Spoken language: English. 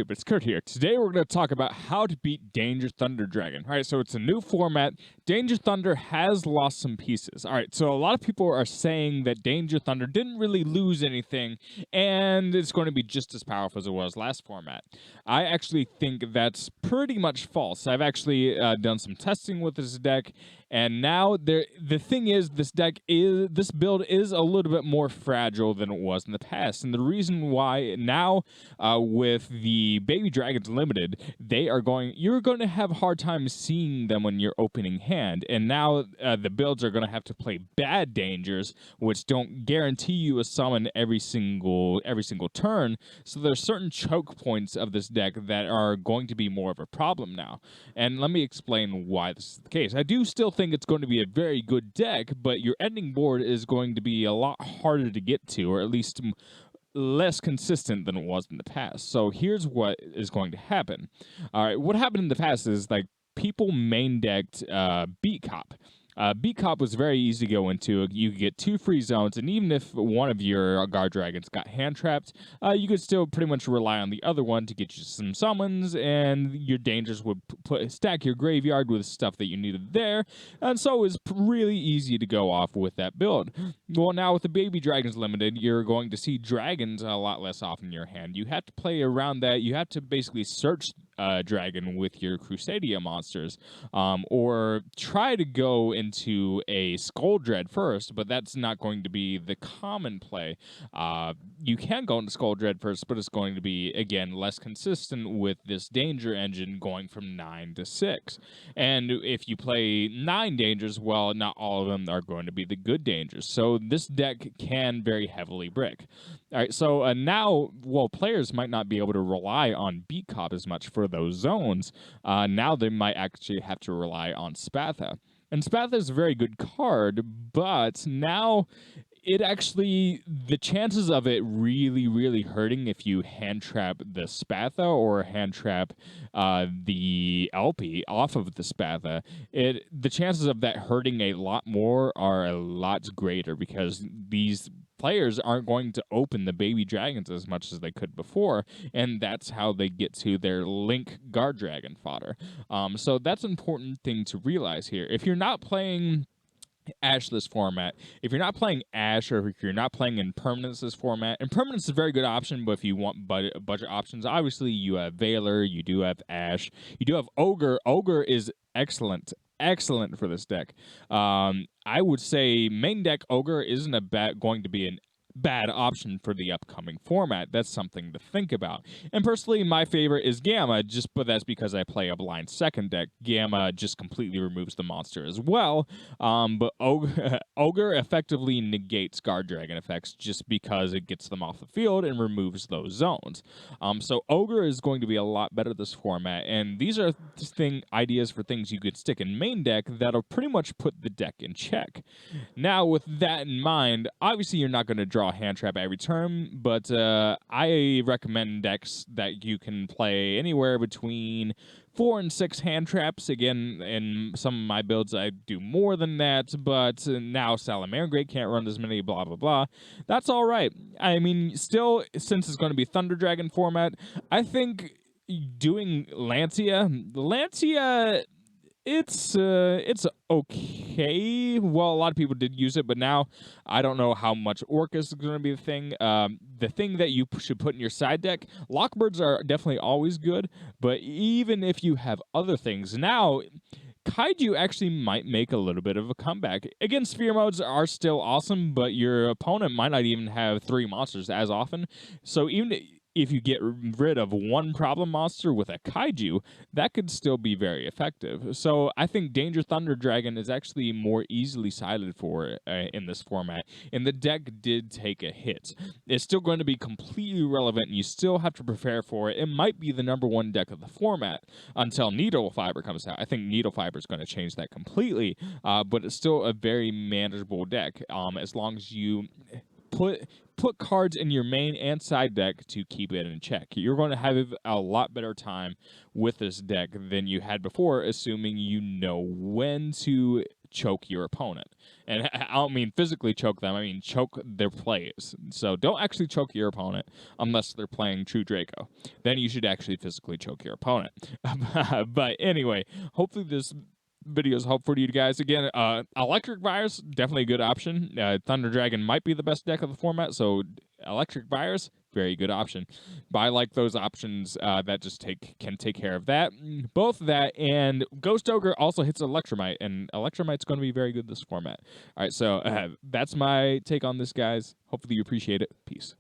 But it's Kurt here. Today we're going to talk about how to beat Danger Thunder Dragon. All right, so it's a new format. Danger Thunder has lost some pieces. All right, so a lot of people are saying that Danger Thunder didn't really lose anything, and it's going to be just as powerful as it was last format. I actually think that's pretty much false. I've actually done some testing with this deck, and now the thing is, this build is a little bit more fragile than it was in the past, and the reason why now with the baby dragons limited, you're going to have a hard time seeing them when you're opening hand, and now the builds are going to have to play bad dangers, which don't guarantee you a summon every single turn. So there's certain choke points of this deck that are going to be more of a problem now, and let me explain why this is the case. I do still think it's going to be a very good deck, but your ending board is going to be a lot harder to get to, or at least less consistent than it was in the past. So here's what is going to happen. All right, what happened in the past is like people main decked Beat Cop. Beat Cop was very easy to go into. You could get 2 free zones, and even if one of your guard dragons got hand trapped, you could still pretty much rely on the other one to get you some summons, and your dangers would stack your graveyard with stuff that you needed there, and so it was really easy to go off with that build. Well, now with the baby dragons limited, you're going to see dragons a lot less often in your hand. You have to play around that. You have to basically search dragon with your Crusadia monsters, or try to go into a Skull Dread first, but that's not going to be the common play. You can go into Skull Dread first, but it's going to be, again, less consistent with this danger engine going from 9 to 6. And if you play 9 dangers, well, not all of them are going to be the good dangers. So this deck can very heavily brick. All right, so now, well, players might not be able to rely on Beat Cop as much for those zones. Now they might actually have to rely on Spatha. And Spatha is a very good card, but now the chances of it really, really hurting if you hand trap the Spatha or hand trap the LP off of the Spatha, the chances of that hurting a lot more are a lot greater because these players aren't going to open the baby dragons as much as they could before, and that's how they get to their Link guard dragon fodder. So that's an important thing to realize here. If you're not playing Ash this format, if you're not playing Ash, or if you're not playing Impermanence this format, Impermanence is a very good option, but if you want budget options, obviously you have Veiler, you do have Ash, you do have Ogre. Ogre is excellent for this deck. I would say main deck Ogre isn't going to be an bad option for the upcoming format. That's something to think about. And personally, my favorite is Gamma, but that's because I play a blind second deck. Gamma just completely removes the monster as well. But Ogre effectively negates guard dragon effects just because it gets them off the field and removes those zones. So Ogre is going to be a lot better this format, and these are ideas for things you could stick in main deck that'll pretty much put the deck in check. Now, with that in mind, obviously you're not going to draw hand trap every turn, but I recommend decks that you can play anywhere between 4 and 6 hand traps. Again, in some of my builds, I do more than that, but now Salamangreat can't run as many, blah, blah, blah. That's all right. I mean, still, since it's going to be Thunder Dragon format, I think doing Lancia, it's okay. Well, a lot of people did use it, but now I don't know how much Orcus is going to be the thing. The thing that you should put in your side deck, Lockbirds are definitely always good, but even if you have other things, now Kaiju actually might make a little bit of a comeback. Again, sphere modes are still awesome, but your opponent might not even have 3 monsters as often. So even if you get rid of one problem monster with a Kaiju, that could still be very effective. So I think Danger Thunder Dragon is actually more easily sided for in this format, and the deck did take a hit. It's still going to be completely relevant, and you still have to prepare for it. It might be the #1 deck of the format until Needle Fiber comes out. I think Needle Fiber is going to change that completely, but it's still a very manageable deck as long as you put cards in your main and side deck to keep it in check. You're going to have a lot better time with this deck than you had before, assuming you know when to choke your opponent. And I don't mean physically choke them, I mean choke their plays. So don't actually choke your opponent unless they're playing True Draco. Then you should actually physically choke your opponent. But anyway, hopefully this video is helpful to you guys. Again, Electric Virus, definitely a good option. Thunder Dragon might be the best deck of the format, so Electric Virus, very good option. But I like those options that just can take care of that. Both that and Ghost Ogre also hits Electromite, and Electromite's going to be very good this format. All right, so that's my take on this, guys. Hopefully you appreciate it. Peace.